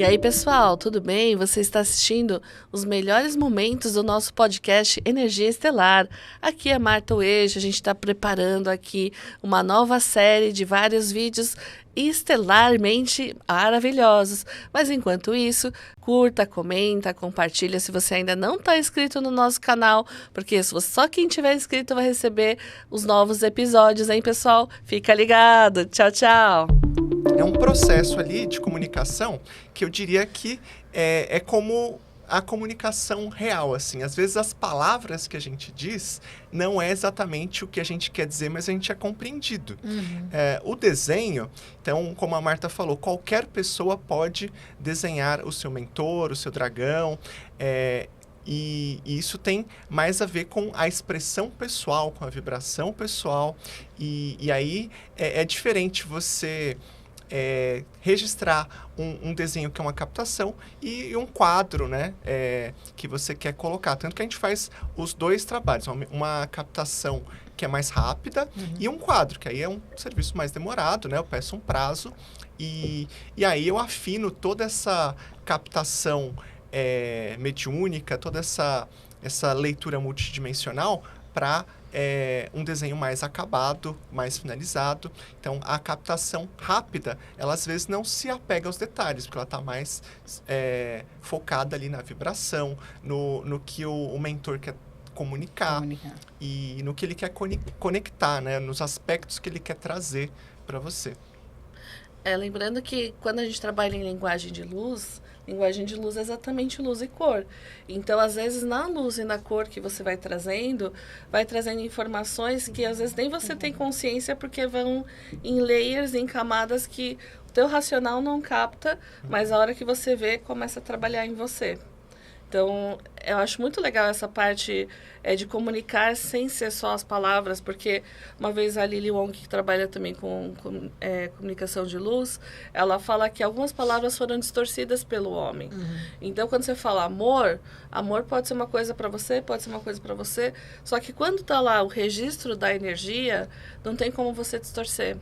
E aí, pessoal, tudo bem? Você está assistindo os melhores momentos do nosso podcast Energia Estelar. Aqui é Marta Uejo, a gente está preparando aqui uma nova série de vários vídeos estelarmente maravilhosos. Mas enquanto isso, curta, comenta, compartilha se você ainda não está inscrito no nosso canal, porque só quem tiver inscrito vai receber os novos episódios, hein, pessoal? Fica ligado! Tchau, tchau! É um processo ali de comunicação que eu diria que é como a comunicação real, assim. Às vezes as palavras que a gente diz não é exatamente o que a gente quer dizer, mas a gente é compreendido. Uhum. O desenho, então, como a Marta falou, qualquer pessoa pode desenhar o seu mentor, o seu dragão, e isso tem mais a ver com a expressão pessoal, com a vibração pessoal, e aí é diferente você registrar um desenho que é uma captação e um quadro, né, que você quer colocar. Tanto que a gente faz os dois trabalhos, uma captação que é mais rápida e um quadro, que aí é um serviço mais demorado, né, eu peço um prazo e aí eu afino toda essa captação mediúnica, toda essa leitura multidimensional para um desenho mais acabado, mais finalizado. Então, a captação rápida, ela às vezes não se apega aos detalhes, porque ela está mais focada ali na vibração, no que o mentor quer comunicar e no que ele quer conectar, né? Nos aspectos que ele quer trazer para você. Lembrando que quando a gente trabalha em linguagem de luz é exatamente luz e cor. Então, às vezes, na luz e na cor que você vai trazendo informações que às vezes nem você tem consciência, porque vão em layers, em camadas que o teu racional não capta, mas a hora que você vê, começa a trabalhar em você. Então, eu acho muito legal essa parte de comunicar sem ser só as palavras, porque uma vez a Lily Wong, que trabalha também com comunicação de luz, ela fala que algumas palavras foram distorcidas pelo homem. Então, quando você fala amor pode ser uma coisa para você, pode ser uma coisa para você, só que quando está lá o registro da energia, não tem como você distorcer.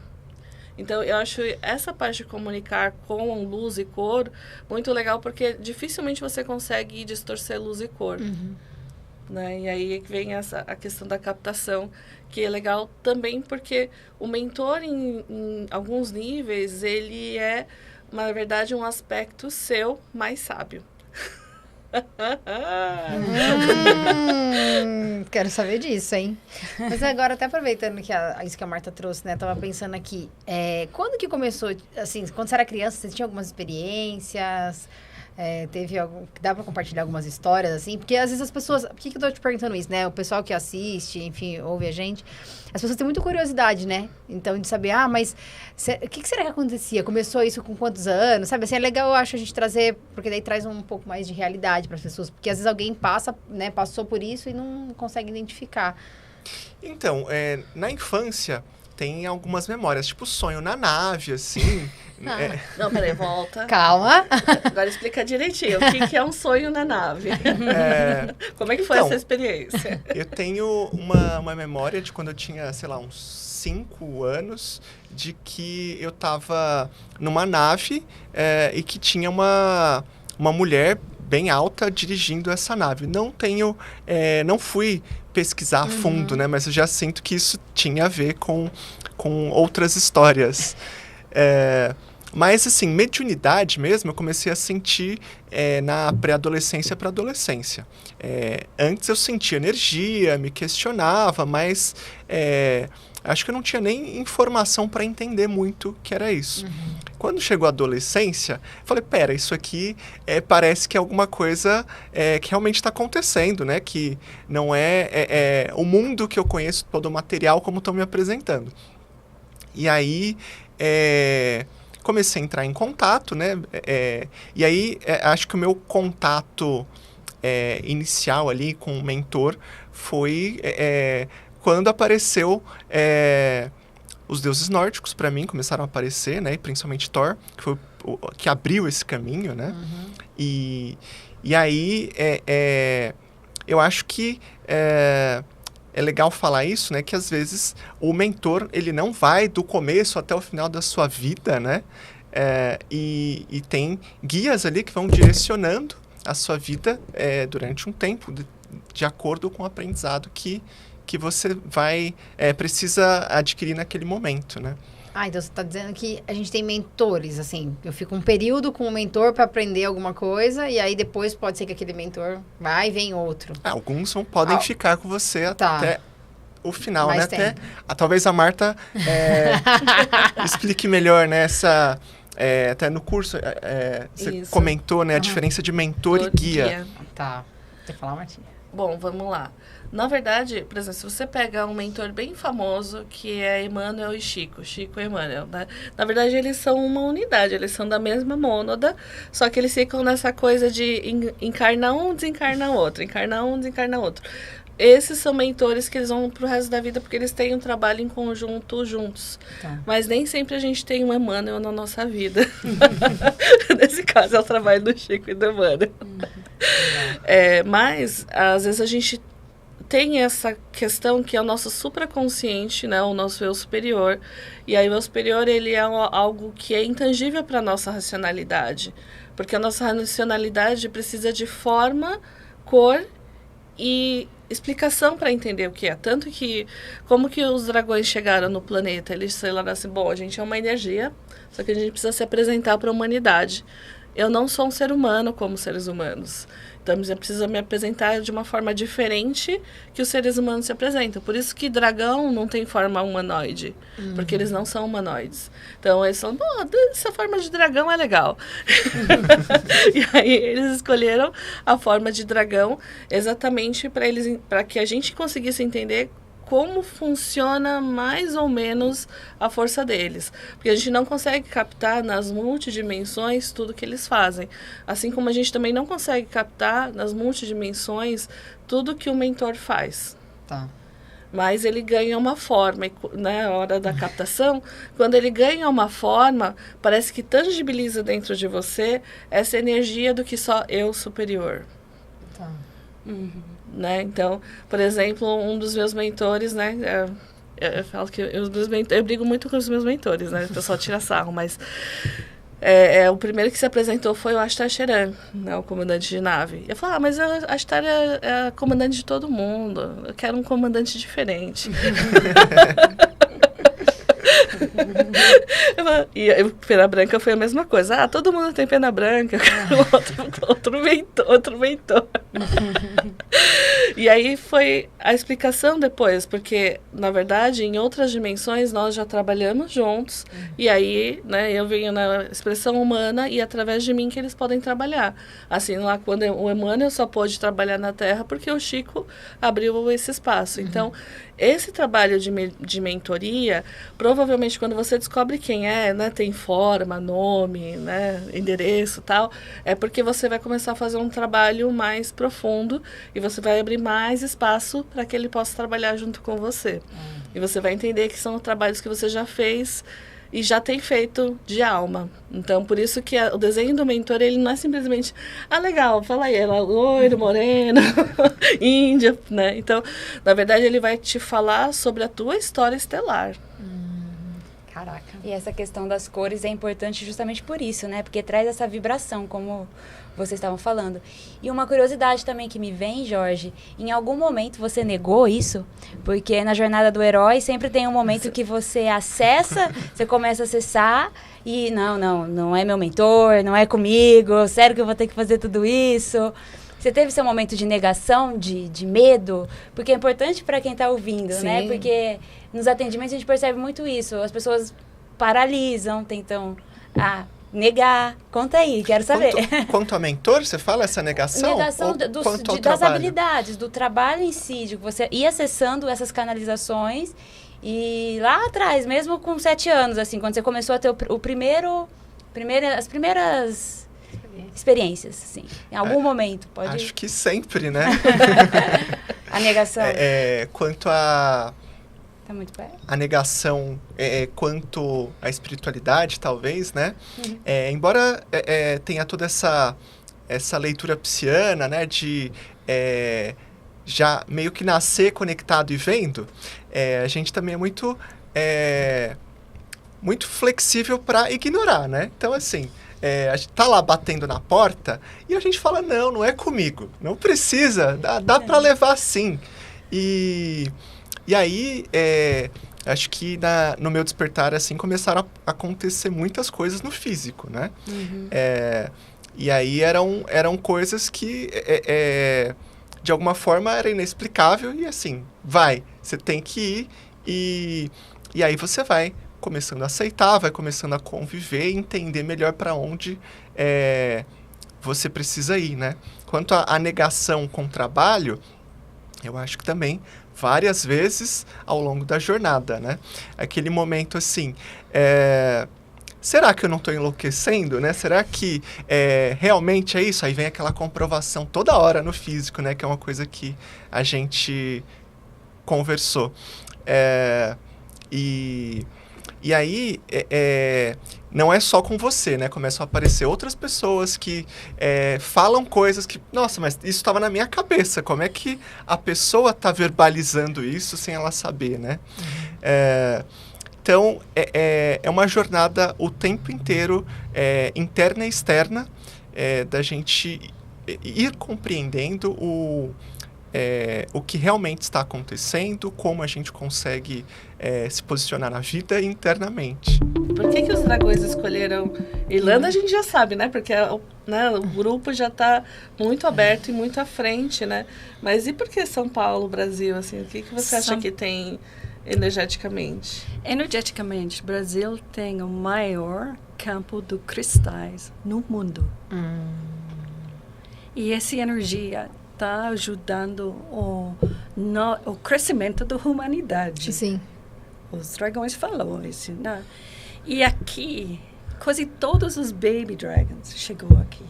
Então, eu acho essa parte de comunicar com luz e cor muito legal, porque dificilmente você consegue distorcer luz e cor. Né? E aí vem a questão da captação, que é legal também porque o mentor, em alguns níveis, ele é, na verdade, um aspecto seu mais sábio. Quero saber disso, hein? Mas agora, até aproveitando que isso que a Marta trouxe, né? Tava pensando aqui, quando que começou, assim, quando você era criança, você tinha algumas experiências? Dá pra compartilhar algumas histórias, assim? Porque às vezes as pessoas... Por que eu tô te perguntando isso, né? O pessoal que assiste, enfim, ouve a gente... As pessoas têm muita curiosidade, né? Então, de saber, mas... O que será que acontecia? Começou isso com quantos anos? Sabe, assim, é legal, eu acho, a gente trazer... Porque daí traz um pouco mais de realidade para as pessoas. Porque às vezes alguém passou por isso e não consegue identificar. Então, na infância... Tem algumas memórias, tipo sonho na nave, assim. Não, peraí, volta. Calma. Agora explica direitinho. O que é um sonho na nave? Como é que foi essa experiência? Eu tenho uma memória de quando eu tinha, sei lá, uns 5 anos, de que eu tava numa nave e que tinha uma mulher bem alta dirigindo essa nave. Não fui pesquisar a fundo, né? Mas eu já sinto que isso tinha a ver com outras histórias. Mas, assim, mediunidade mesmo, eu comecei a sentir na pré-adolescência para adolescência. Antes eu sentia energia, me questionava, mas acho que eu não tinha nem informação para entender muito que era isso. Quando chegou a adolescência, falei, pera, isso aqui parece que é alguma coisa que realmente está acontecendo, né? Que não é o mundo que eu conheço, todo o material, como estão me apresentando. E aí, comecei a entrar em contato, né? E aí, acho que o meu contato inicial ali com o mentor foi quando apareceu... os deuses nórdicos, para mim, começaram a aparecer, né? E principalmente Thor, que foi que abriu esse caminho, né? E aí, eu acho que é legal falar isso, né? Que às vezes o mentor, ele não vai do começo até o final da sua vida, né? e tem guias ali que vão direcionando a sua vida durante um tempo, de acordo com o aprendizado que você precisa adquirir naquele momento, né? Então você está dizendo que a gente tem mentores, assim. Eu fico um período com um mentor para aprender alguma coisa e aí depois pode ser que aquele mentor vai e vem outro. Alguns podem ficar com você até o final, Mas né? Talvez a Marta explique melhor, né? Até no curso você comentou, né? A diferença de mentor e guia. Tá. Você falar, Martinha? Bom, vamos lá. Na verdade, por exemplo, se você pega um mentor bem famoso, que é Emmanuel e Chico e Emmanuel, né? Na verdade, eles são uma unidade, eles são da mesma mônada, só que eles ficam nessa coisa de encarnar um, desencarnar outro, encarnar um, desencarnar outro. Esses são mentores que eles vão pro resto da vida porque eles têm um trabalho em conjunto juntos. Tá. Mas nem sempre a gente tem um Emmanuel na nossa vida. Nesse caso, é o trabalho do Chico e do Emmanuel. Mas, às vezes, a gente tem essa questão que é o nosso supraconsciente, né? O nosso eu superior. E aí o eu superior, ele é algo que é intangível para a nossa racionalidade. Porque a nossa racionalidade precisa de forma, cor e explicação para entender o que é. Tanto que, como que os dragões chegaram no planeta? Eles falaram assim, bom, a gente é uma energia, só que a gente precisa se apresentar para a humanidade. Eu não sou um ser humano como seres humanos. Então, eu preciso me apresentar de uma forma diferente que os seres humanos se apresentam. Por isso que dragão não tem forma humanoide. Porque eles não são humanoides. Então, eles falam, essa forma de dragão é legal. E aí, eles escolheram a forma de dragão exatamente para que a gente conseguisse entender como funciona mais ou menos a força deles. Porque a gente não consegue captar nas multidimensões tudo que eles fazem. Assim como a gente também não consegue captar nas multidimensões tudo que o mentor faz. Tá. Mas ele ganha uma forma, né, na hora da captação, quando ele ganha uma forma, parece que tangibiliza dentro de você essa energia do que só eu superior. Tá. Né? Então, por exemplo, um dos meus mentores, né? Eu falo que eu brigo muito com os meus mentores, né? O pessoal tira sarro, mas o primeiro que se apresentou foi o Ashtar Sheran, né? O comandante de nave. Eu falo, mas a Ashtar é comandante de todo mundo. Eu quero um comandante diferente. E a pena branca foi a mesma coisa. Todo mundo tem pena branca. Eu quero outro mentor. E aí foi a explicação depois, porque, na verdade, em outras dimensões nós já trabalhamos juntos. E aí, né, eu venho na expressão humana e através de mim que eles podem trabalhar. Assim, lá quando o Emmanuel só pôde trabalhar na Terra porque o Chico abriu esse espaço. Então, esse trabalho de mentoria, provavelmente quando você descobre quem é, né, tem forma, nome, né, endereço e tal, é porque você vai começar a fazer um trabalho mais profundo e você vai abrir mais espaço para que ele possa trabalhar junto com você. E você vai entender que são trabalhos que você já fez e já tem feito de alma. Então, por isso que o desenho do mentor, ele não é simplesmente, legal, fala aí, ela loiro, moreno, índia, né? Então, na verdade, ele vai te falar sobre a tua história estelar. Caraca. E essa questão das cores é importante justamente por isso, né? Porque traz essa vibração, como vocês estavam falando. E uma curiosidade também que me vem, Jorge, em algum momento você negou isso? Porque na jornada do herói sempre tem um momento que você acessa, você começa a acessar e não é meu mentor, não é comigo, sério que eu vou ter que fazer tudo isso? Você teve seu momento de negação, de medo? Porque é importante para quem está ouvindo, Sim. né? Porque nos atendimentos a gente percebe muito isso. As pessoas paralisam, tentam negar. Conta aí, quero saber. Quanto a mentor, você fala essa negação? Negação das habilidades, do trabalho em si, de você ir acessando essas canalizações. E lá atrás, mesmo com 7 anos, assim, quando você começou a ter as primeiras experiências, assim. Em algum momento, pode... Acho que sempre, né? A negação. Quanto a... Tá muito perto? A negação, quanto à espiritualidade, talvez, né? Embora tenha toda essa leitura psiana, né? De já meio que nascer conectado e vendo, a gente também é muito... muito flexível para ignorar, né? Então, assim, a gente tá lá batendo na porta e a gente fala, não é comigo. Não precisa, dá para levar sim. E aí, acho que no meu despertar, assim, começaram a acontecer muitas coisas no físico, né? E aí eram coisas que, de alguma forma, era inexplicável e, assim, você tem que ir e aí você vai começando a aceitar, vai começando a conviver e entender melhor para onde você precisa ir, né? Quanto à negação com o trabalho, eu acho que também várias vezes ao longo da jornada, né? Aquele momento assim, será que eu não estou enlouquecendo, né? Será que realmente é isso? Aí vem aquela comprovação toda hora no físico, né? Que é uma coisa que a gente conversou. E aí, não é só com você, né? Começam a aparecer outras pessoas que falam coisas que... Nossa, mas isso estava na minha cabeça. Como é que a pessoa está verbalizando isso sem ela saber, né? Então, é uma jornada o tempo inteiro, interna e externa, da gente ir compreendendo o que realmente está acontecendo, como a gente consegue se posicionar na vida internamente. Por que os dragões escolheram Irlanda? A gente já sabe, né? Porque o grupo já está muito aberto e muito à frente, né? Mas e por que São Paulo, Brasil? Assim, o que você acha que tem energeticamente? Energeticamente, Brasil tem o maior campo de cristais no mundo. E essa energia está ajudando o crescimento da humanidade. Sim. Os dragões falaram isso, né? E aqui, quase todos os baby dragons chegou aqui.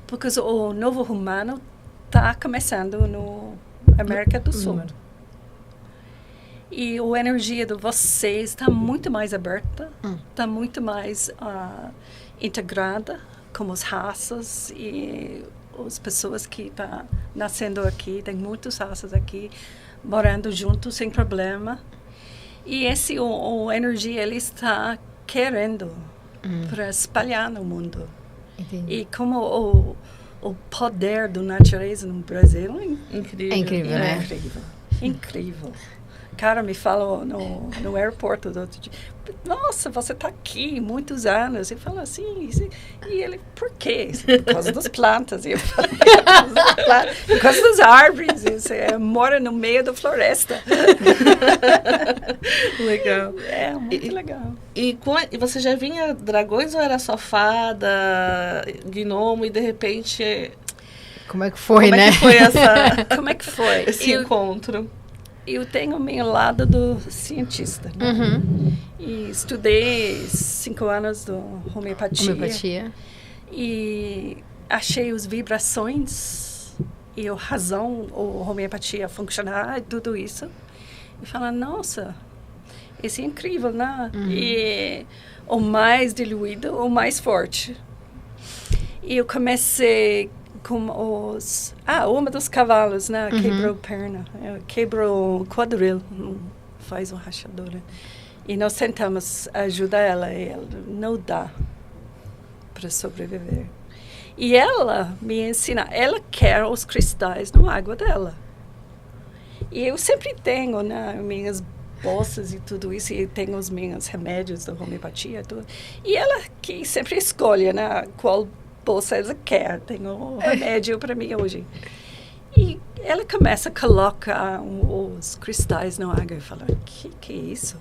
Porque o novo humano está começando no América do Sul. E a energia de vocês está muito mais aberta, está muito mais integrada com as raças e as pessoas que estão nascendo aqui. Tem muitas raças aqui, morando juntos sem problema. E essa energia ele está querendo para espalhar no mundo. Entendi. E como o poder da natureza no Brasil é incrível. É incrível, né? Incrível. Cara me falou no aeroporto do outro dia, nossa, você está aqui muitos anos. Eu falo assim, e ele, por quê? Por causa das plantas. E eu falei, por causa das árvores. Você mora no meio da floresta. Legal. É, muito legal. E você já vinha dragões ou era só fada, gnomo e de repente... Como é que foi, né? Como é que foi? Esse encontro? Eu tenho o meu lado do cientista. Né? E estudei 5 anos de homeopatia. E achei as vibrações e a razão, a homeopatia funcionar, tudo isso. E falei, nossa, isso é incrível, né? E o mais diluído, o mais forte. E eu comecei com uma dos cavalos, né? Quebrou a perna, quebrou o quadril, faz uma rachadura. E nós tentamos ajudar ela, e ela não dá para sobreviver. E ela me ensina, ela quer os cristais na água dela. E eu sempre tenho, né, minhas bolsas e tudo isso, e tenho os meus remédios da homeopatia, tudo. E ela que sempre escolhe, né, qual bolsa ela quer, tem um remédio para mim hoje. E ela começa a colocar os cristais na água e fala, que é isso?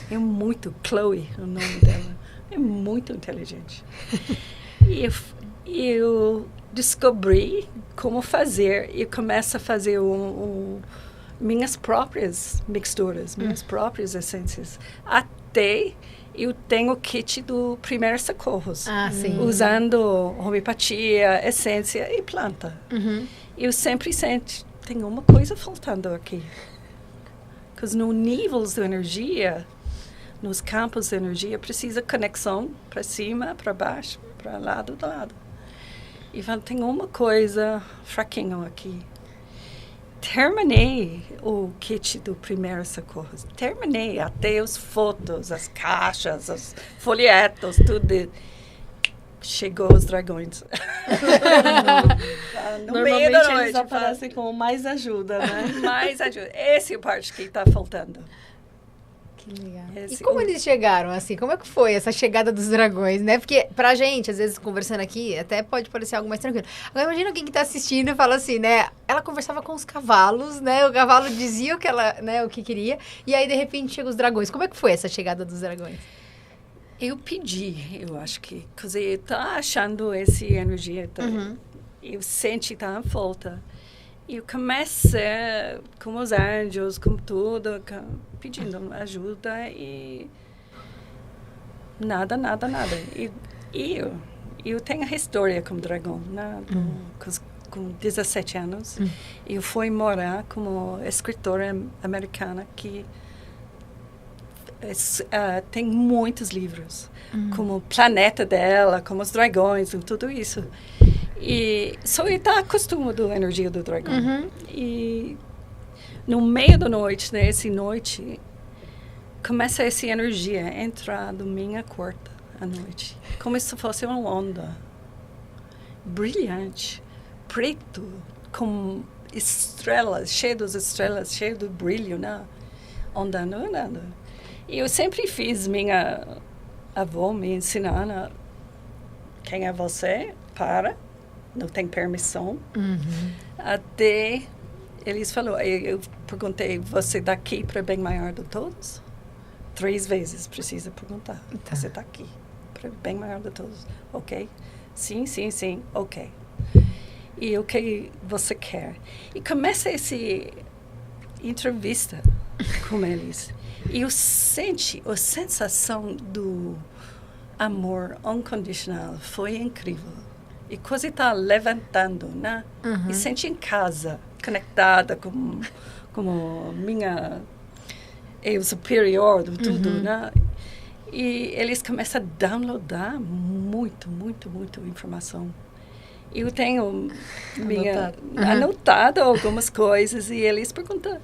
É muito, Chloe, o nome dela. É muito inteligente. E eu descobri como fazer, e começo a fazer minhas próprias mixturas, minhas próprias essências. Até eu tenho o kit do primeiros socorros, usando homeopatia, essência e planta. Eu sempre sinto, tem uma coisa faltando aqui. Porque no níveis de energia, nos campos de energia, precisa conexão para cima, para baixo, para lado do lado. E tem uma coisa fraquinho aqui. terminei o kit do primeiro socorro. Terminei até as fotos, as caixas, os folhetos, tudo. Chegou os dragões. Normalmente eles aparecem com mais ajuda, né? Mais ajuda. Essa é a parte que está faltando. Que legal. E como eles chegaram, assim? Como é que foi essa chegada dos dragões, né? Porque pra gente, às vezes, conversando aqui, até pode parecer algo mais tranquilo. Agora, imagina alguém que tá assistindo e fala assim, né? Ela conversava com os cavalos, né? O cavalo dizia o que ela, né, o que queria. E aí, de repente, chegam os dragões. Como é que foi essa chegada dos dragões? Eu pedi, eu acho que. Porque eu tá achando essa energia. Eu senti tá em falta. Eu comecei com os anjos, com tudo, pedindo ajuda e nada. E eu tenho a história com o dragão, né? Com 17 anos. Eu fui morar como escritora americana que tem muitos livros, como o planeta dela, como os dragões e tudo isso. E só eu está acostumado à energia do dragão. E no meio da noite, nessa noite, começa essa energia a entrar na minha quarto à noite. Como se fosse uma onda brilhante, preto, com estrelas, cheio de estrelas, cheio de brilho, né? Andando. E eu sempre fiz, minha avó me ensinando, quem é você? Para. Não tem permissão. Até eles falaram, eu perguntei, você daqui para bem maior de todos? 3 vezes precisa perguntar. Tá. Você está aqui para bem maior de todos? Ok? Sim, ok. E o que você quer? E começa essa entrevista com eles. E eu senti, a sensação do amor incondicional foi incrível. E coisa está levantando, né? E sente em casa, conectada com minha eu superior de tudo, né? E eles começam a downloadar muito informação. Eu tenho anotado algumas coisas e eles perguntam,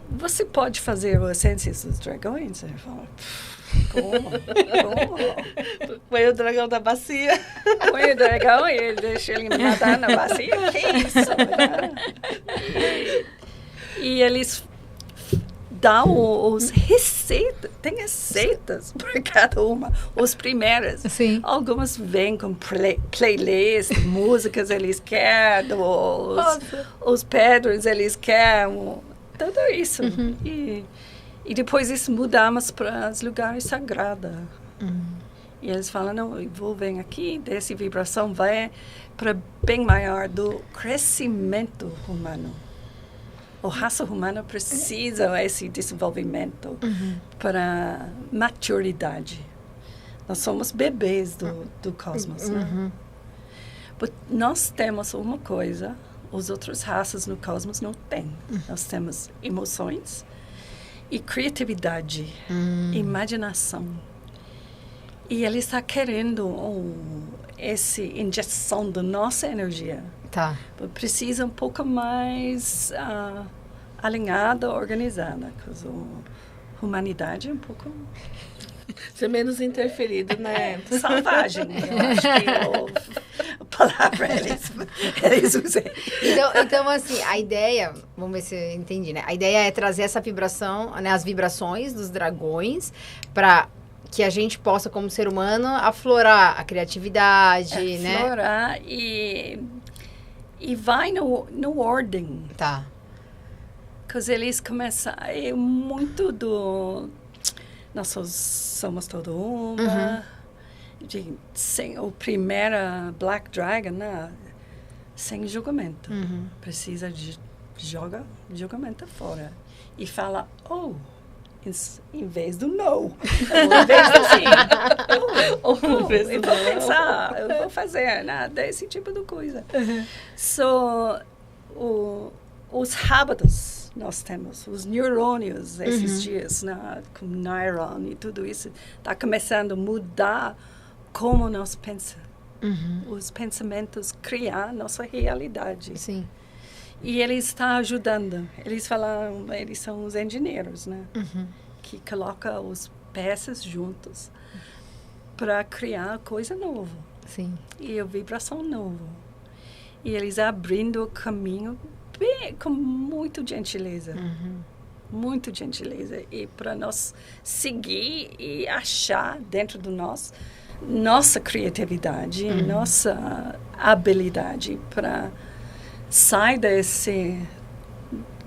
você pode fazer o Essência dos Dragões? Eu falo, como? Põe o dragão da bacia. Põe o dragão e deixa ele nadar na bacia. Que isso? E eles dão os receitas. Tem receitas para cada uma. Os primeiros. Sim. Algumas vêm com playlist, músicas eles querem. Os pedras eles querem. Tudo isso. E depois isso mudamos para os lugares sagrados. E eles falam, não, eu vou vir aqui, dessa vibração vai para bem maior do crescimento humano. A raça humana precisa desse desenvolvimento para maturidade. Nós somos bebês do cosmos, né? Mas nós temos uma coisa, as outras raças no cosmos não têm. Nós temos emoções, e criatividade, imaginação. E ele está querendo essa injeção da nossa energia. Tá. Precisa um pouco mais alinhada, organizada. Porque a humanidade é um pouco... Ser menos interferido, né? Selvagem. Eu acho que a palavra eles usam. Então, assim, a ideia, vamos ver se eu entendi, né? A ideia é trazer essa vibração, né, as vibrações dos dragões para que a gente possa, como ser humano, aflorar a criatividade, né? Aflorar e vai no ordem. Tá. Porque eles começam... É muito do... Nós somos todo uma. O primeiro Black Dragon, né? Sem julgamento. Precisa de julgamento fora. E fala, em vez do no. Em vez do sim. Eu vou pensar, eu vou fazer, nada, esse tipo de coisa. Os hábitos nós temos, os neurônios esses dias, né, com neuron e tudo isso, está começando a mudar como nós pensamos. Os pensamentos criar nossa realidade. Sim. E ele está ajudando. Eles falam, eles são os engenheiros, né? Que colocam as peças juntos para criar coisa nova. Sim. E a vibração nova. E eles abrindo o caminho bem, com muita gentileza. Muito gentileza. E para nós seguir e achar dentro de nós nossa criatividade, nossa habilidade para sair dessa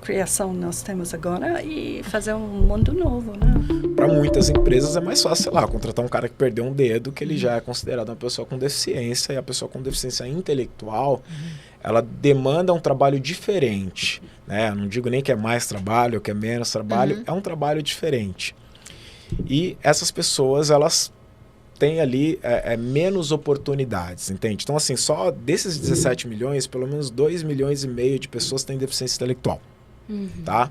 criação que nós temos agora e fazer um mundo novo, né? Para muitas empresas é mais fácil, sei lá, contratar um cara que perdeu um dedo, que ele já é considerado uma pessoa com deficiência, e a pessoa com deficiência intelectual, ela demanda um trabalho diferente, né? Não digo nem que é mais trabalho ou que é menos trabalho, é um trabalho diferente. E essas pessoas, elas têm ali menos oportunidades, entende? Então, assim, só desses 17 milhões, pelo menos 2,5 milhões de pessoas têm deficiência intelectual, tá?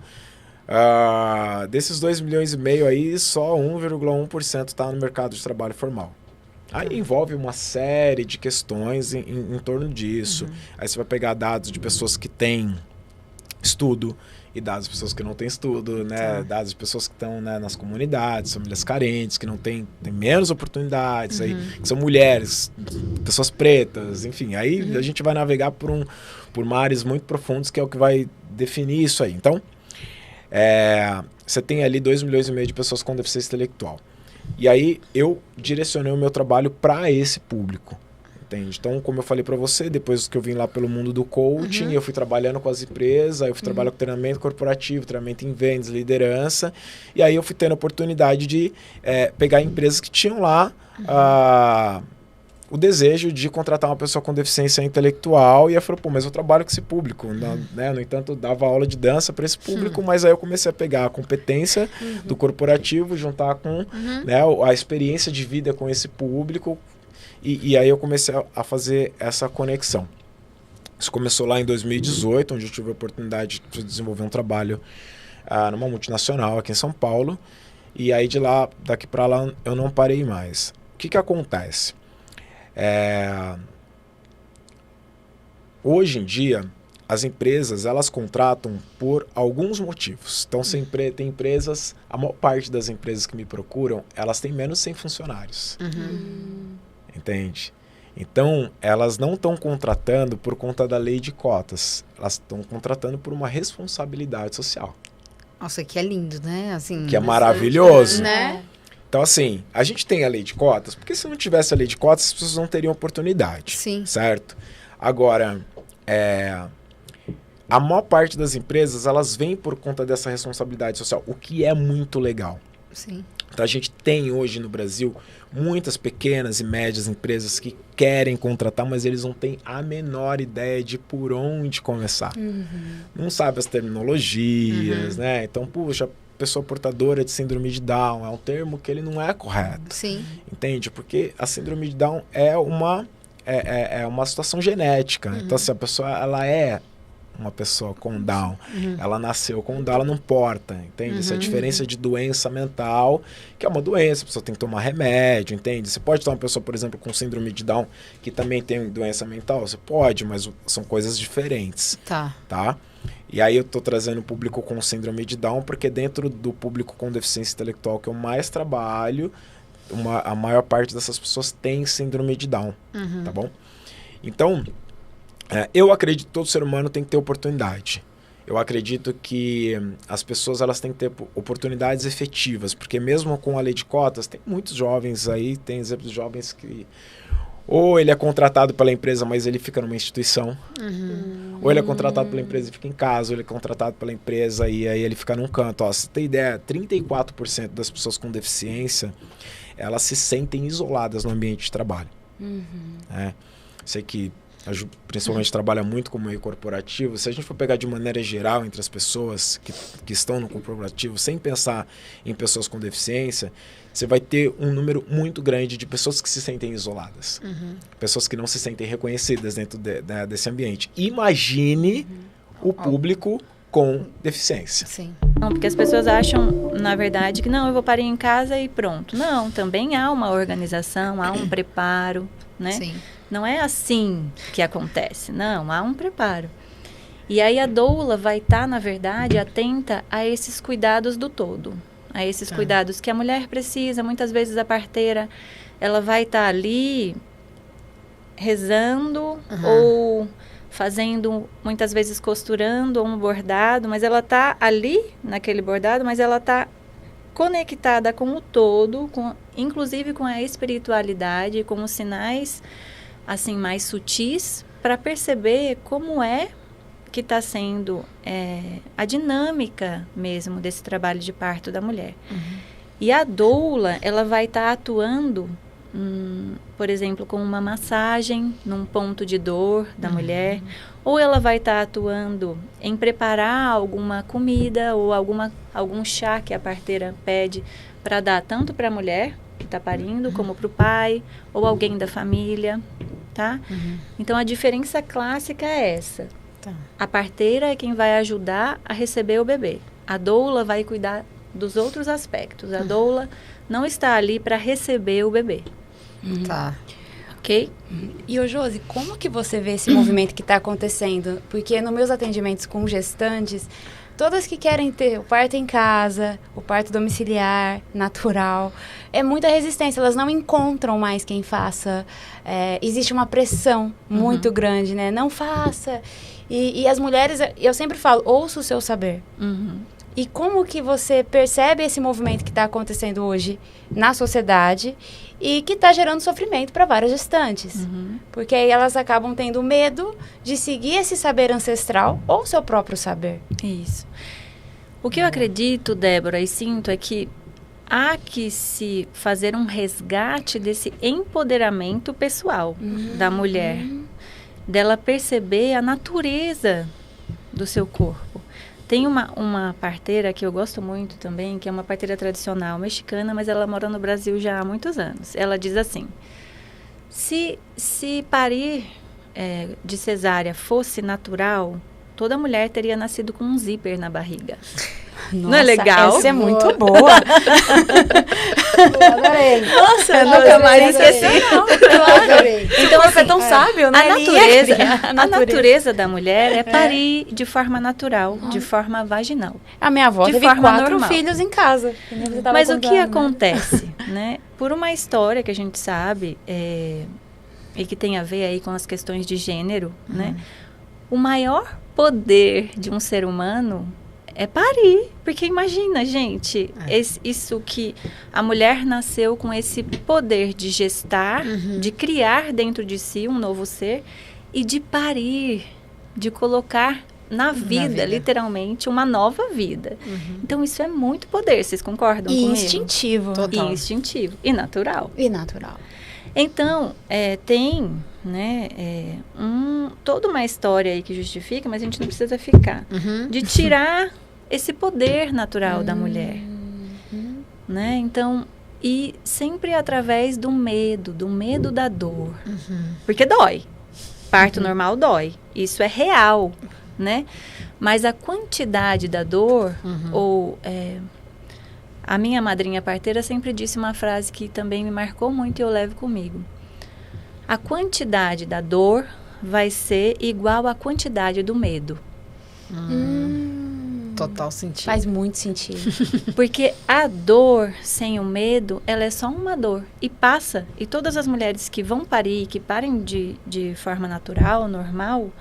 Desses 2,5 milhões aí, só 1,1% está no mercado de trabalho formal. Aí envolve uma série de questões em torno disso. Aí você vai pegar dados de pessoas que têm estudo e dados de pessoas que não têm estudo, né? Dados de pessoas que estão, né, nas comunidades, famílias carentes, que não têm menos oportunidades, aí, que são mulheres, pessoas pretas, enfim. Aí a gente vai navegar por mares muito profundos, que é o que vai definir isso aí. Então, você tem ali 2,5 milhões de pessoas com deficiência intelectual. E aí eu direcionei o meu trabalho para esse público, entende? Então, como eu falei para você, depois que eu vim lá pelo mundo do coaching, eu fui trabalhando com as empresas, aí eu fui trabalhando com treinamento corporativo, treinamento em vendas, liderança, e aí eu fui tendo a oportunidade de pegar empresas que tinham lá o desejo de contratar uma pessoa com deficiência intelectual, e eu falei, pô, mas eu trabalho com esse público, né? No entanto, eu dava aula de dança para esse público, mas aí eu comecei a pegar a competência do corporativo, juntar com né, a experiência de vida com esse público, e aí eu comecei a fazer essa conexão. Isso começou lá em 2018, onde eu tive a oportunidade de desenvolver um trabalho numa multinacional aqui em São Paulo, e aí daqui para lá eu não parei mais. O que acontece? Hoje em dia, as empresas, elas contratam por alguns motivos. Então, tem empresas, a maior parte das empresas que me procuram, elas têm menos de 100 funcionários. Entende? Então, elas não estão contratando por conta da lei de cotas. Elas estão contratando por uma responsabilidade social. Nossa, que é lindo, né? Assim, que é maravilhoso. Né? Então, assim, a gente tem a lei de cotas, porque se não tivesse a lei de cotas, as pessoas não teriam oportunidade. Sim. Certo? Agora, a maior parte das empresas, elas vêm por conta dessa responsabilidade social, o que é muito legal. Sim. Então, a gente tem hoje no Brasil muitas pequenas e médias empresas que querem contratar, mas eles não têm a menor ideia de por onde começar. Não sabe as terminologias, né? Então, puxa, pessoa portadora de síndrome de Down é um termo que ele não é correto. Sim. Entende? Porque a síndrome de Down é uma situação genética. Então, se a pessoa ela é uma pessoa com Down, ela nasceu com Down, ela não porta, entende? Essa é a diferença de doença mental, que é uma doença, a pessoa tem que tomar remédio, entende? Você pode ter uma pessoa, por exemplo, com síndrome de Down, que também tem doença mental? Você pode, mas são coisas diferentes. Tá? E aí eu tô trazendo o público com síndrome de Down, porque dentro do público com deficiência intelectual que eu mais trabalho, a maior parte dessas pessoas tem síndrome de Down, tá bom? Então, eu acredito que todo ser humano tem que ter oportunidade. Eu acredito que as pessoas elas têm que ter oportunidades efetivas, porque mesmo com a lei de cotas, tem muitos jovens aí, tem exemplos de jovens que ou ele é contratado pela empresa, mas ele fica numa instituição, ou ele é contratado pela empresa e fica em casa, ou ele é contratado pela empresa e aí ele fica num canto. Ó, você tem ideia, 34% das pessoas com deficiência, elas se sentem isoladas no ambiente de trabalho. Sei que principalmente trabalha muito com o meio corporativo. Se a gente for pegar de maneira geral entre as pessoas que estão no corporativo, sem pensar em pessoas com deficiência, você vai ter um número muito grande de pessoas que se sentem isoladas. Pessoas que não se sentem reconhecidas dentro desse ambiente. Imagine o público com deficiência. Sim. Não, porque as pessoas acham, na verdade, que não, eu vou parar em casa e pronto. Não, também há uma organização, há um preparo, né? Sim. Não é assim que acontece, não, há um preparo. E aí a doula vai estar, na verdade, atenta a esses cuidados do todo. A esses cuidados que a mulher precisa. Muitas vezes a parteira, ela vai estar ali rezando ou fazendo, muitas vezes costurando um bordado, mas ela está ali naquele bordado, mas ela está conectada com o todo, inclusive com a espiritualidade, com os sinais assim mais sutis, para perceber como é que está sendo a dinâmica mesmo desse trabalho de parto da mulher. E a doula, ela vai estar atuando, por exemplo, com uma massagem num ponto de dor da mulher, ou ela vai estar atuando em preparar alguma comida ou algum chá que a parteira pede para dar tanto para a mulher que está parindo, como para o pai ou alguém da família, tá? Então, a diferença clássica é essa. A parteira é quem vai ajudar a receber o bebê. A doula vai cuidar dos outros aspectos. A doula não está ali para receber o bebê. Tá. Ok? E, ô Josi, como que você vê esse movimento que está acontecendo? Porque nos meus atendimentos com gestantes, todas que querem ter o parto em casa, o parto domiciliar, natural, é muita resistência. Elas não encontram mais quem faça. Existe uma pressão muito grande, né? Não faça. E as mulheres, eu sempre falo, ouça o seu saber. E como que você percebe esse movimento que está acontecendo hoje na sociedade e que está gerando sofrimento para várias gestantes? Porque aí elas acabam tendo medo de seguir esse saber ancestral ou seu próprio saber. Isso. O que eu acredito, Débora, e sinto é que há que se fazer um resgate desse empoderamento pessoal da mulher, dela perceber a natureza do seu corpo. Tem uma parteira que eu gosto muito também, que é uma parteira tradicional mexicana, mas ela mora no Brasil já há muitos anos. Ela diz assim, se parir de cesárea fosse natural, toda mulher teria nascido com um zíper na barriga. Nossa, não é legal? Essa é muito boa. Eu adorei. Nossa, eu nunca mais esqueci. Eu adorei. Então, você é tão sábio, né? A natureza da mulher é parir de forma natural, de forma vaginal. A minha avó teve 4 filhos em casa. Mas o que acontece, né? Por uma história que a gente sabe, e que tem a ver aí com as questões de gênero, né? O maior poder de um ser humano é parir, porque imagina, gente, isso que a mulher nasceu com esse poder de gestar, de criar dentro de si um novo ser e de parir, de colocar na vida, literalmente, uma nova vida. Então, isso é muito poder, vocês concordam comigo? Instintivo. Total. E instintivo. E natural. Então, tem, né, toda uma história aí que justifica, mas a gente não precisa ficar, de tirar esse poder natural da mulher, né? Então, e sempre através do medo da dor, porque dói, parto normal dói, isso é real, né? Mas a quantidade da dor, ou a minha madrinha parteira sempre disse uma frase que também me marcou muito e eu levo comigo. A quantidade da dor vai ser igual à quantidade do medo. Total sentido. Faz muito sentido. Porque a dor sem o medo, ela é só uma dor. E passa. E todas as mulheres que vão parir, que parem de forma natural, normal,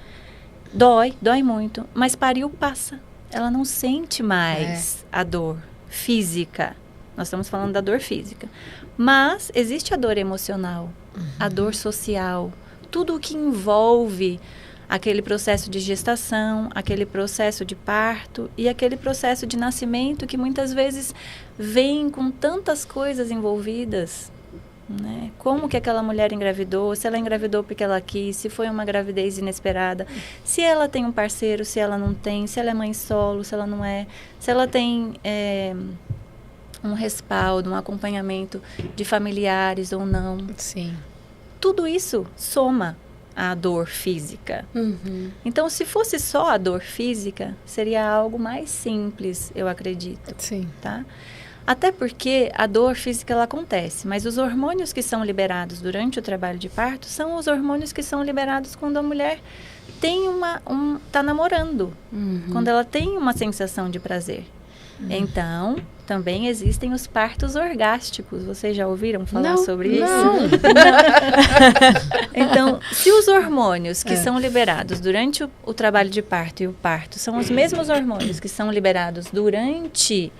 dói muito. Mas pariu, passa. Ela não sente mais a dor física. Nós estamos falando da dor física. Mas existe a dor emocional, a dor social, tudo o que envolve aquele processo de gestação, aquele processo de parto e aquele processo de nascimento que muitas vezes vem com tantas coisas envolvidas, né? Como que aquela mulher engravidou, se ela engravidou porque ela quis, se foi uma gravidez inesperada, se ela tem um parceiro, se ela não tem, se ela é mãe solo, se ela não é, se ela tem um respaldo, um acompanhamento de familiares ou não. Sim. Tudo isso soma a dor física. Então, se fosse só a dor física, seria algo mais simples, eu acredito. Sim. Tá? Até porque a dor física ela acontece, mas os hormônios que são liberados durante o trabalho de parto são os hormônios que são liberados quando a mulher tá namorando, quando ela tem uma sensação de prazer. Então, também existem os partos orgásticos. Vocês já ouviram falar sobre isso? Não. Então, se os hormônios que são liberados durante o trabalho de parto e o parto são os mesmos hormônios que são liberados durante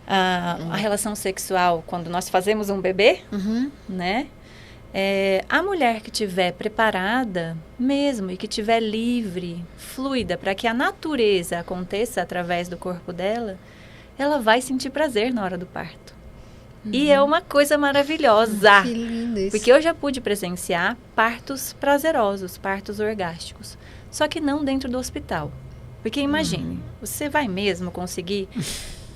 a relação sexual, quando nós fazemos um bebê, né? A mulher que estiver preparada mesmo e que estiver livre, fluida, para que a natureza aconteça através do corpo dela, ela vai sentir prazer na hora do parto. E é uma coisa maravilhosa. Que lindo isso. Porque eu já pude presenciar partos prazerosos, partos orgásticos. Só que não dentro do hospital. Porque imagine, você vai mesmo conseguir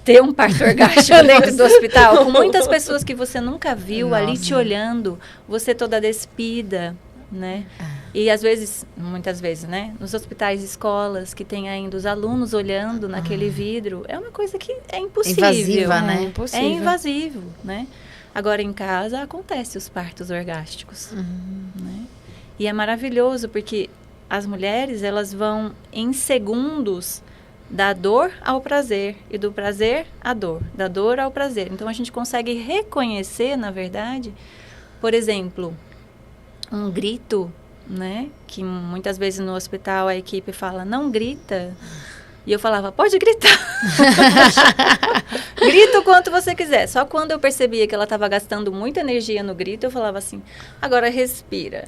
ter um parto orgástico dentro do hospital, com muitas pessoas que você nunca viu ali te olhando, você toda despida, né? E às vezes, muitas vezes, né? Nos hospitais, escolas, que tem ainda os alunos olhando naquele vidro, é uma coisa que é impossível. Invasiva, né? É invasivo, né? Agora, em casa, acontece os partos orgásticos, né? E é maravilhoso, porque as mulheres, elas vão em segundos da dor ao prazer, e do prazer à dor, da dor ao prazer. Então, a gente consegue reconhecer, na verdade, por exemplo, um grito, né? Que muitas vezes no hospital a equipe fala, não grita. E eu falava, pode gritar. Grita o quanto você quiser. Só quando eu percebia que ela estava gastando muita energia no grito, eu falava assim, agora respira.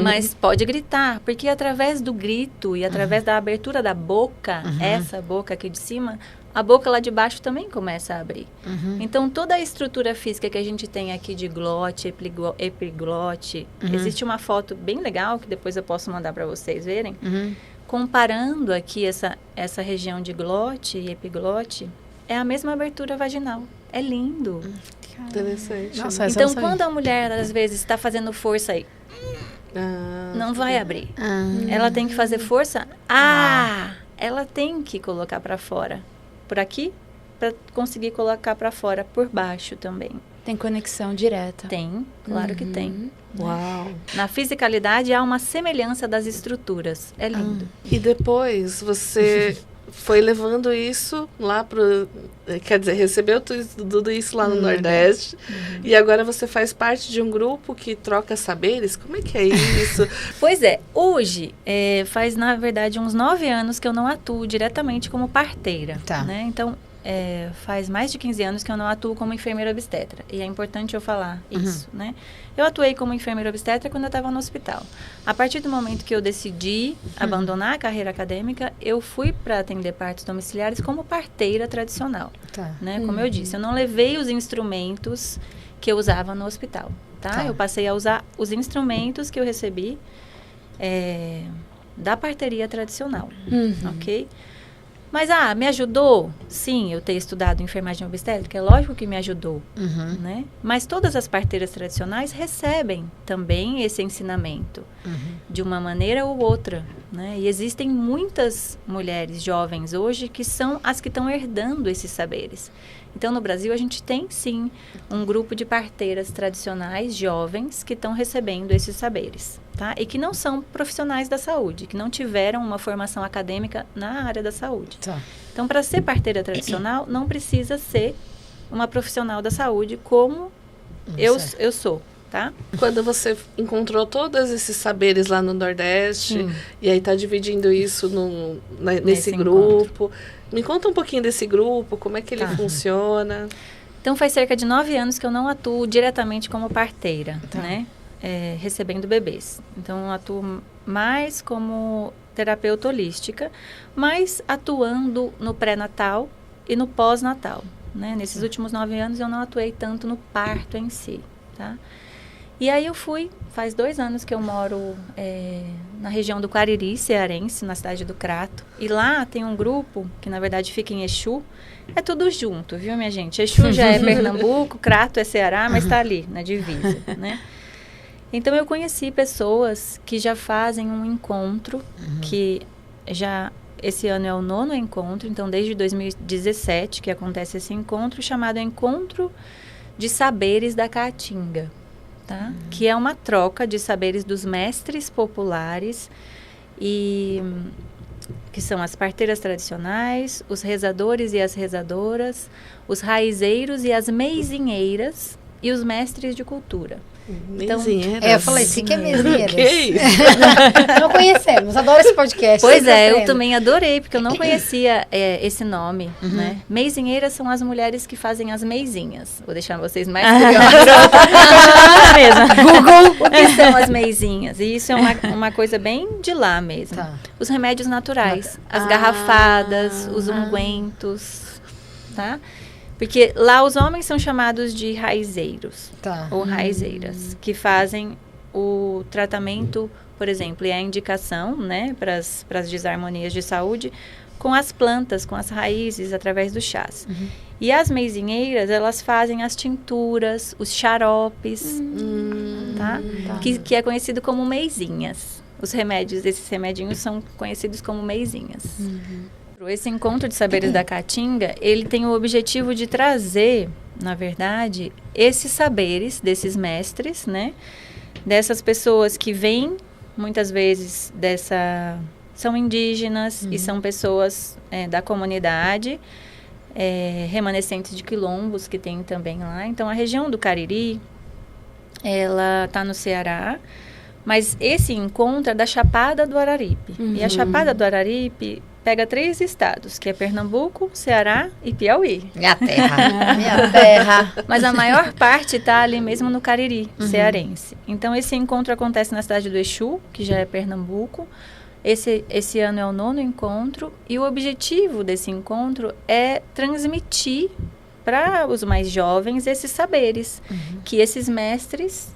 Mas pode gritar, porque através do grito e através da abertura da boca, essa boca aqui de cima, a boca lá de baixo também começa a abrir. Então, toda a estrutura física que a gente tem aqui de glote, epiglote, existe uma foto bem legal, que depois eu posso mandar para vocês verem, comparando aqui essa região de glote e epiglote, é a mesma abertura vaginal. É lindo. Interessante. Nossa, então, quando a mulher, às vezes, está fazendo força aí, não vai abrir. Ela tem que fazer força. Ela tem que colocar para fora. Por aqui, para conseguir colocar para fora, por baixo também. Tem conexão direta. Tem, claro que tem. Uau! Na fisicalidade há uma semelhança das estruturas. É lindo. E depois você foi levando isso lá pro... Quer dizer, recebeu tudo isso lá no Nordeste. E agora você faz parte de um grupo que troca saberes? Como é que é isso? Pois é. Hoje, faz, na verdade, uns 9 anos que eu não atuo diretamente como parteira. Tá. Né? Então, faz mais de 15 anos que eu não atuo como enfermeira obstetra. E é importante eu falar isso, né? Eu atuei como enfermeira obstetra quando eu estava no hospital. A partir do momento que eu decidi abandonar a carreira acadêmica, eu fui para atender partos domiciliares como parteira tradicional. Tá. Né? Como eu disse, eu não levei os instrumentos que eu usava no hospital. Tá? Eu passei a usar os instrumentos que eu recebi da parteria tradicional. Ok? Mas, me ajudou? Sim, eu ter estudado enfermagem obstétrica, é lógico que me ajudou, né? Mas todas as parteiras tradicionais recebem também esse ensinamento, de uma maneira ou outra, né? E existem muitas mulheres jovens hoje que são as que estão herdando esses saberes. Então, no Brasil, a gente tem, sim, um grupo de parteiras tradicionais jovens que estão recebendo esses saberes, tá? E que não são profissionais da saúde, que não tiveram uma formação acadêmica na área da saúde. Tá. Então, para ser parteira tradicional, não precisa ser uma profissional da saúde como eu sou, tá? Quando você encontrou todos esses saberes lá no Nordeste, e aí está dividindo isso nesse grupo... Me conta um pouquinho desse grupo, como é que ele funciona. Então, faz cerca de 9 anos que eu não atuo diretamente como parteira, né? Recebendo bebês. Então, eu atuo mais como terapeuta holística, mas atuando no pré-natal e no pós-natal, né? Nesses últimos 9 anos, eu não atuei tanto no parto em si, tá? E aí eu faz 2 anos que eu moro na região do Cariri, cearense, na cidade do Crato. E lá tem um grupo, que na verdade fica em Exu. É tudo junto, viu, minha gente? Exu já é Pernambuco, Crato é Ceará, mas está ali, na divisa, né? Então eu conheci pessoas que já fazem um encontro, que esse ano é o 9º encontro, então desde 2017 que acontece esse encontro, chamado Encontro de Saberes da Caatinga. Tá? Que é uma troca de saberes dos mestres populares e que são as parteiras tradicionais, os rezadores e as rezadoras, os raizeiros e as meizinheiras e os mestres de cultura. Então, eu falei, sim, que é mesinheiras. Que isso? Não conhecemos, adoro esse podcast. Pois é, eu também adorei, porque eu não conhecia esse nome, né? Meizinheiras são as mulheres que fazem as meizinhas. Vou deixar vocês mais curiosos. Google, o que são as meizinhas? E isso é uma coisa bem de lá mesmo. Tá. Os remédios naturais, as garrafadas, os ungüentos, tá? Porque lá os homens são chamados de raizeiros, ou raizeiras, que fazem o tratamento, por exemplo, e a indicação, né, para as desarmonias de saúde, com as plantas, com as raízes, através dos chás. E as meizinheiras, elas fazem as tinturas, os xaropes, tá? Que é conhecido como meizinhas. Os remédios, esses remedinhos são conhecidos como meizinhas. Esse encontro de saberes da Caatinga, ele tem o objetivo de trazer, na verdade, esses saberes desses mestres, né? Dessas pessoas que vêm, muitas vezes, são indígenas e são pessoas da comunidade, remanescentes de quilombos que tem também lá. Então, a região do Cariri, ela está no Ceará, mas esse encontro é da Chapada do Araripe. E a Chapada do Araripe pega 3 estados, que é Pernambuco, Ceará e Piauí. Minha terra. Minha terra. Mas a maior parte está ali mesmo no Cariri, cearense. Então, esse encontro acontece na cidade do Exu, que já é Pernambuco. Esse ano é o 9º encontro. E o objetivo desse encontro é transmitir para os mais jovens esses saberes que esses mestres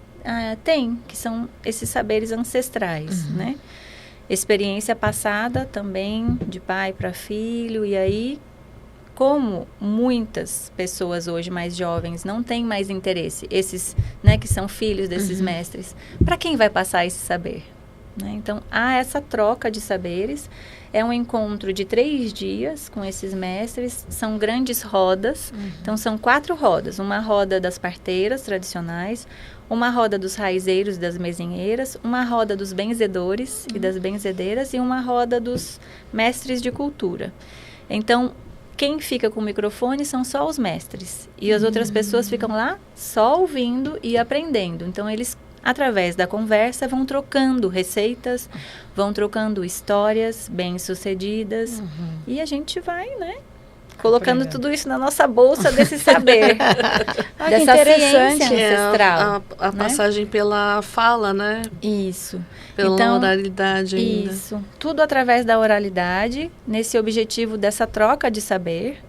têm, que são esses saberes ancestrais, né? Experiência passada também de pai para filho, e aí, como muitas pessoas hoje mais jovens não têm mais interesse, esses, né, que são filhos desses mestres, para quem vai passar esse saber? Né? Então, há essa troca de saberes, é um encontro de 3 dias com esses mestres, são grandes rodas, então são 4 rodas, uma roda das parteiras tradicionais, uma roda dos raizeiros e das mesinheiras, uma roda dos benzedores e das benzedeiras e uma roda dos mestres de cultura. Então, quem fica com o microfone são só os mestres. E as outras pessoas ficam lá só ouvindo e aprendendo. Então, eles, através da conversa, vão trocando receitas, vão trocando histórias bem-sucedidas. E a gente vai, né? Colocando tudo isso na nossa bolsa desse saber, dessa ciência ancestral. A passagem pela fala, né? Isso. Pela oralidade ainda. Isso. Tudo através da oralidade, nesse objetivo dessa troca de saber.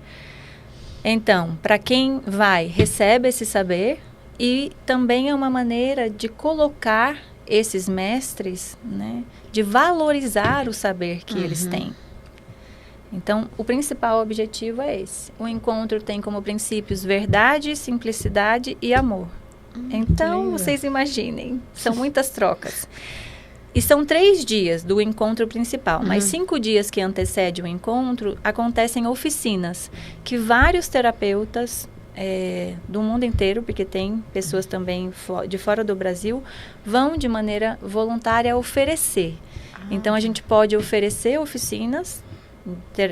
Então, para quem vai, recebe esse saber, e também é uma maneira de colocar esses mestres, né? De valorizar o saber que eles têm. Então, o principal objetivo é esse. O encontro tem como princípios verdade, simplicidade e amor. Então, vocês imaginem, são muitas trocas. E são 3 dias do encontro principal, mas 5 dias que antecedem o encontro, acontecem oficinas, que vários terapeutas do mundo inteiro, porque tem pessoas também de fora do Brasil, vão de maneira voluntária oferecer. Então, a gente pode oferecer oficinas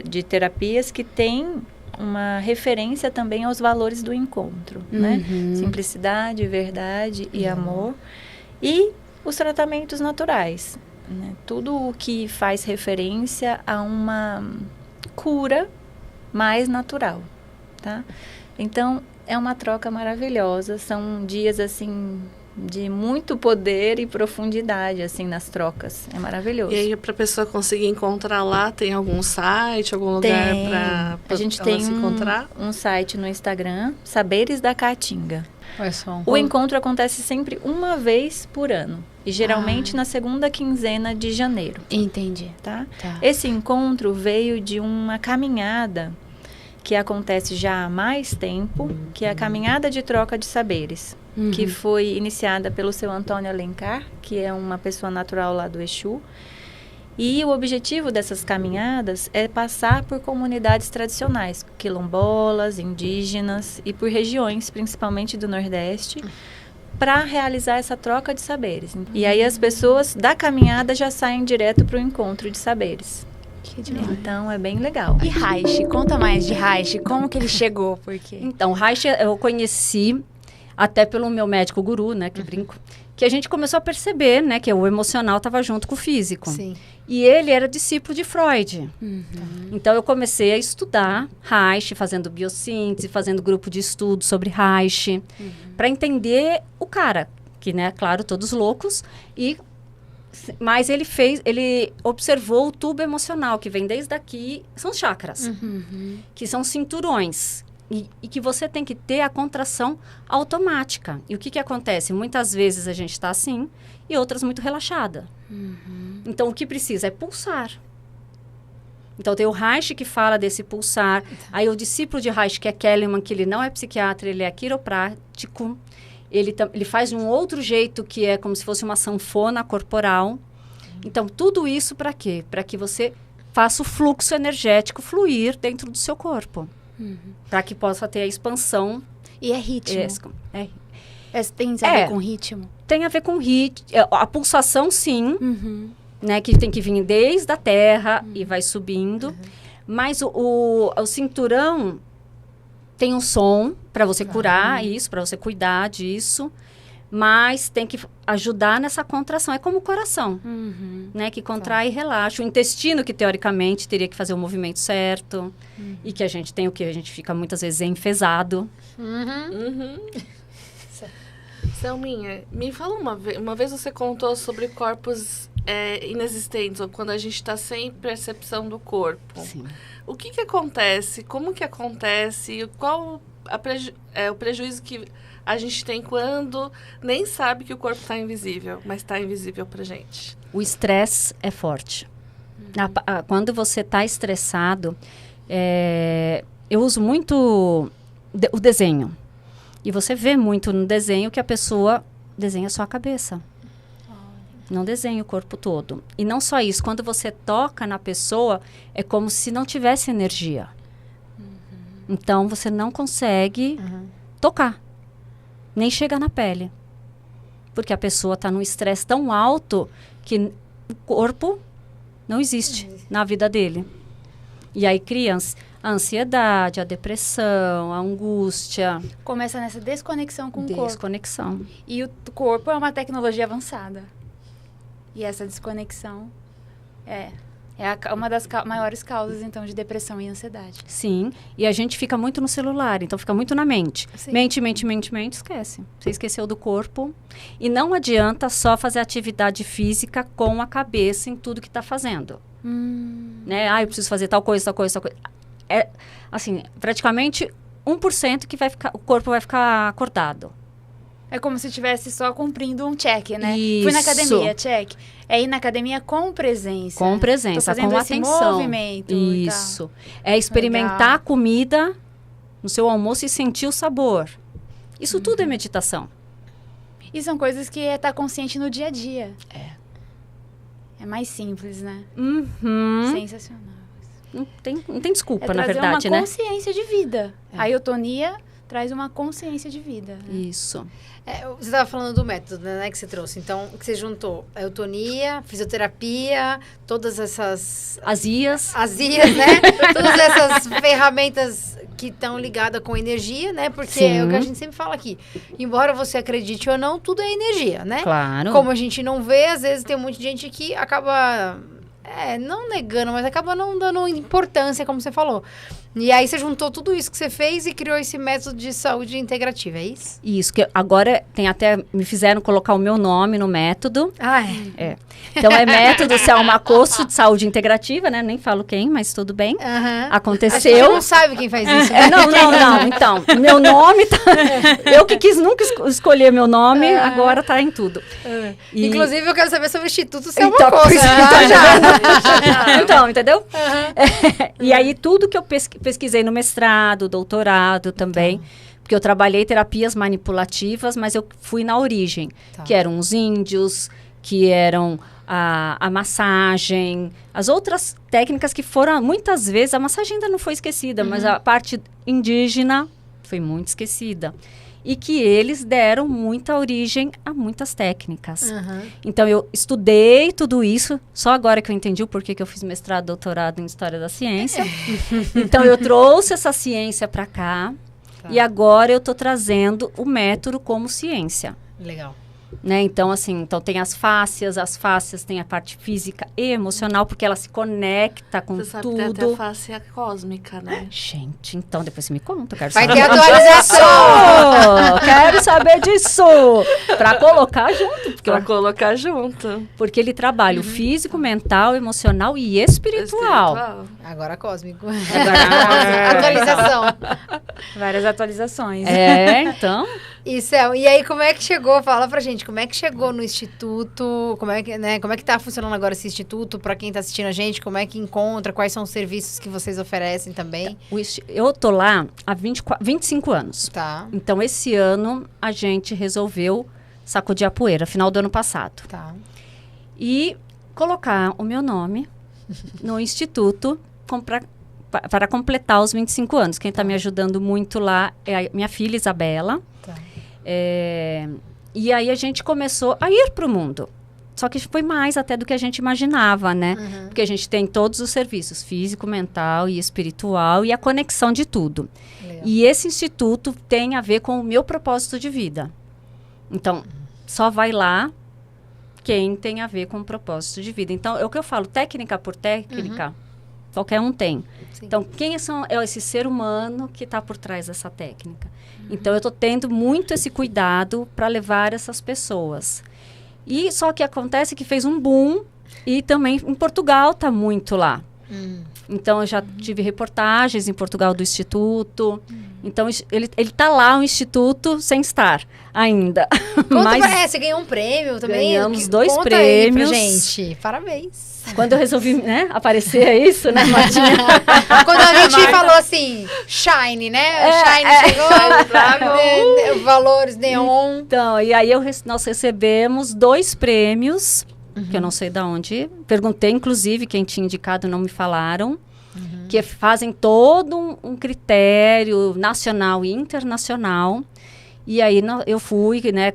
de terapias que têm uma referência também aos valores do encontro, né? Simplicidade, verdade e amor. E os tratamentos naturais, né? Tudo o que faz referência a uma cura mais natural, tá? Então, é uma troca maravilhosa. São dias, assim, de muito poder e profundidade, assim, nas trocas. É maravilhoso. E aí, para a pessoa conseguir encontrar lá, tem algum site, algum lugar para a gente tem se encontrar? Um site no Instagram, Saberes da Caatinga. O encontro acontece sempre uma vez por ano. E geralmente na segunda quinzena de janeiro. Entendi. Tá? Esse encontro veio de uma caminhada que acontece já há mais tempo, que é a Caminhada de Troca de Saberes, que foi iniciada pelo seu Antônio Alencar, que é uma pessoa natural lá do Exu. E o objetivo dessas caminhadas é passar por comunidades tradicionais, quilombolas, indígenas, e por regiões, principalmente do Nordeste, para realizar essa troca de saberes. E aí as pessoas da caminhada já saem direto para o encontro de saberes. Que demais. Então é bem legal. E Reich, conta mais de Reich, como que ele chegou? Porque... Então, Reich eu conheci até pelo meu médico guru, né, que brinco, que a gente começou a perceber, né, que o emocional estava junto com o físico. Sim. E ele era discípulo de Freud. Então, eu comecei a estudar Reich, fazendo biossíntese, fazendo grupo de estudo sobre Reich, para entender o cara, que, né, claro, todos loucos, mas ele observou o tubo emocional, que vem desde aqui, são chakras, que são cinturões. E que você tem que ter a contração automática. E o que acontece? Muitas vezes a gente está assim e outras muito relaxada. Então, o que precisa é pulsar. Então, tem o Reich que fala desse pulsar. Aí, o discípulo de Reich, que é Kellerman, que ele não é psiquiatra, ele é quiroprático. Ele faz de um outro jeito, que é como se fosse uma sanfona corporal. Então, tudo isso para quê? Para que você faça o fluxo energético fluir dentro do seu corpo. Para que possa ter a expansão. E é ritmo? Tem a ver com ritmo? Tem a ver com ritmo. A pulsação, sim. Né, que tem que vir desde a terra e vai subindo. Mas o cinturão tem um som para você curar isso, para você cuidar disso. Mas tem que ajudar nessa contração. É como o coração, né? Que contrai e relaxa. O intestino, que teoricamente teria que fazer o movimento certo. E que a gente tem o que? A gente fica muitas vezes enfesado. Selminha, me fala uma vez você contou sobre corpos inexistentes, ou quando a gente está sem percepção do corpo. Sim. O que acontece? Como que acontece? Qual o prejuízo que a gente tem quando nem sabe que o corpo está invisível, mas está invisível pra gente? O estresse é forte. Quando você está estressado, eu uso muito o desenho. E você vê muito no desenho que a pessoa desenha só a cabeça. Não desenha o corpo todo. E não só isso, quando você toca na pessoa, é como se não tivesse energia. Então, você não consegue tocar. Nem chegar na pele. Porque a pessoa está num estresse tão alto que o corpo não existe na vida dele. E aí cria a ansiedade, a depressão, a angústia. Começa nessa desconexão com o corpo. Desconexão. E o corpo é uma tecnologia avançada. E essa desconexão é uma das maiores causas, então, de depressão e ansiedade. Sim, e a gente fica muito no celular, então fica muito na mente. Sim. Mente, esquece. Você esqueceu do corpo. E não adianta só fazer atividade física com a cabeça em tudo que está fazendo. Né? Eu preciso fazer tal coisa. É, assim, praticamente 1% que o corpo vai ficar acordado. É como se estivesse só cumprindo um check, né? Isso. Fui na academia, check. É ir na academia com presença. Com presença, com atenção. Movimento. Isso. É experimentar a comida no seu almoço e sentir o sabor. Isso tudo é meditação. E são coisas que é estar consciente no dia a dia. É mais simples, né? Sensacional. Não tem desculpa, na verdade, uma né? consciência de vida. A eutonia traz uma consciência de vida. Né? Isso. Você estava falando do método, né, que você trouxe. Então, o que você juntou? A eutonia, fisioterapia, todas essas... As IAs, né? Todas essas ferramentas que estão ligadas com energia, né? Porque Sim. é o que a gente sempre fala aqui. Embora você acredite ou não, tudo é energia, né? Claro. Como a gente não vê, às vezes tem um monte de gente que acaba... não negando, mas acaba não dando importância, como você falou. E aí você juntou tudo isso que você fez e criou esse método de saúde integrativa, é isso? Isso, que agora me fizeram colocar o meu nome no método. Então, é método Selma Costo de saúde integrativa, né? Nem falo quem, mas tudo bem. Aconteceu. A gente não sabe quem faz isso. Não. Então, meu nome tá... Eu que quis nunca escolher meu nome, agora tá em tudo. Inclusive, eu quero saber sobre o Instituto Selma Então, Costo. Então, entendeu? E aí, tudo que eu pesquisei no mestrado, doutorado também, porque eu trabalhei terapias manipulativas, mas eu fui na origem, que eram os índios, que eram a massagem, as outras técnicas que foram, muitas vezes, a massagem ainda não foi esquecida, mas a parte indígena foi muito esquecida. E que eles deram muita origem a muitas técnicas. Então, eu estudei tudo isso, só agora que eu entendi o porquê que eu fiz mestrado, doutorado em História da Ciência. Então, eu trouxe essa ciência para cá, e agora eu estou trazendo o método como ciência. Legal. Né? Então, assim, então tem as fáscias tem a parte física e emocional, porque ela se conecta com você sabe tudo. Tem até a fáscia cósmica, né? Gente, então depois você me conta, eu quero Vai saber. ter atualização! Quero saber disso! Pra colocar junto. Colocar junto. Porque ele trabalha o físico, mental, emocional e espiritual. Agora cósmico. Agora atualização. Várias atualizações. Então... E aí, como é que chegou? Fala pra gente, como é que chegou no Instituto? Como é que tá funcionando agora esse Instituto? Pra quem tá assistindo a gente, como é que encontra? Quais são os serviços que vocês oferecem também? Eu tô lá há 25 anos. Tá. Então, esse ano, a gente resolveu sacudir a poeira, final do ano passado. Tá. E colocar o meu nome no Instituto para completar os 25 anos. Quem tá me ajudando muito lá é a minha filha, Isabela. Tá. E aí a gente começou a ir para o mundo. Só que foi mais até do que a gente imaginava, né? Porque a gente tem todos os serviços, físico, mental e espiritual, e a conexão de tudo. Legal. E esse instituto tem a ver com o meu propósito de vida. Então, só vai lá quem tem a ver com o propósito de vida. Então, é o que eu falo, técnica por técnica, qualquer um tem. Sim. Então, é esse ser humano que está por trás dessa técnica? Então, eu estou tendo muito esse cuidado para levar essas pessoas. E só que acontece que fez um boom e também em Portugal está muito lá. Então, eu já tive reportagens em Portugal do Instituto. Então, ele está lá, o Instituto, sem estar ainda. Mas você ganhou um prêmio também? Ganhamos 2 Conta prêmios. Aí pra gente. Parabéns. Quando eu resolvi, né, aparecer, é isso, né, Martinha? Quando a gente falou assim, Shine, né? Shine chegou, valores neon. Então, e aí nós recebemos 2 prêmios, que eu não sei de onde. Perguntei, inclusive, quem tinha indicado, não me falaram. Que fazem todo um critério nacional e internacional. E aí eu fui, né,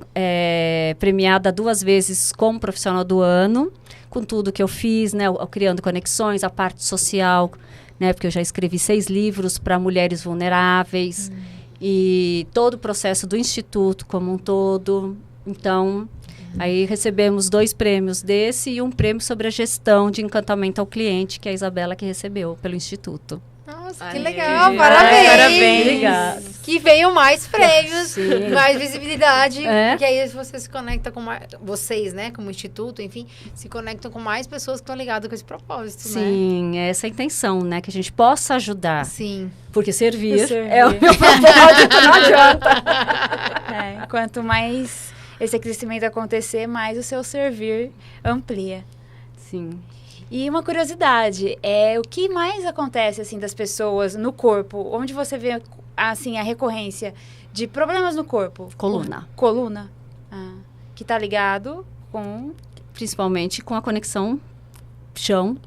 premiada 2 vezes como profissional do ano, com tudo que eu fiz, né, criando conexões, a parte social, né, porque eu já escrevi 6 livros para mulheres vulneráveis, e todo o processo do Instituto como um todo. Então, aí recebemos 2 prêmios desse e um prêmio sobre a gestão de encantamento ao cliente, que é a Isabela que recebeu pelo Instituto. Nossa, que legal, parabéns. Parabéns. Obrigada. Que venham mais prêmios, mais visibilidade, porque aí você se conecta com mais, vocês, né, como instituto, enfim, se conectam com mais pessoas que estão ligadas com esse propósito, né? Sim, essa é a intenção, né, que a gente possa ajudar. Sim. Porque servir é o meu propósito, não adianta. Quanto mais esse crescimento acontecer, mais o seu servir amplia. Sim. E uma curiosidade, o que mais acontece, assim, das pessoas no corpo? Onde você vê, assim, a recorrência de problemas no corpo? Coluna. Coluna? Que tá ligado com... Principalmente com a conexão chão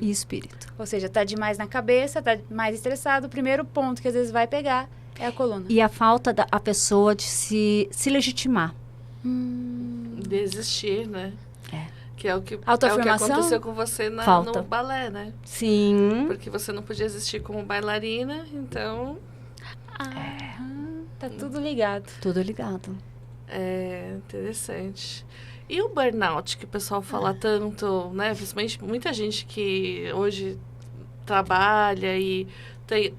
e espírito. Ou seja, tá demais na cabeça, tá mais estressado. O primeiro ponto que às vezes vai pegar é a coluna. E a falta da pessoa de se legitimar. De existir, né? Que é o que aconteceu com você no balé, né? Sim. Porque você não podia existir como bailarina, então... Tá tudo ligado. Tudo ligado. É interessante. E o burnout, que o pessoal fala tanto, né? Principalmente muita gente que hoje trabalha e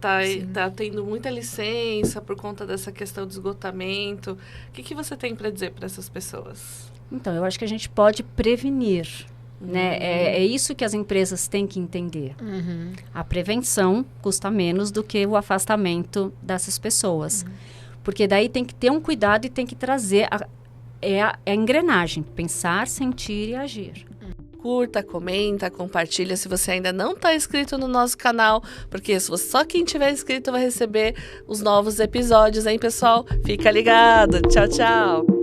tá tendo muita licença por conta dessa questão do esgotamento. O que você tem para dizer para essas pessoas? Então, eu acho que a gente pode prevenir, né? É isso que as empresas têm que entender. A prevenção custa menos do que o afastamento dessas pessoas. Porque daí tem que ter um cuidado e tem que trazer a engrenagem. Pensar, sentir e agir. Curta, comenta, compartilha se você ainda não está inscrito no nosso canal, porque só quem tiver inscrito vai receber os novos episódios, hein, pessoal? Fica ligado. Tchau, tchau.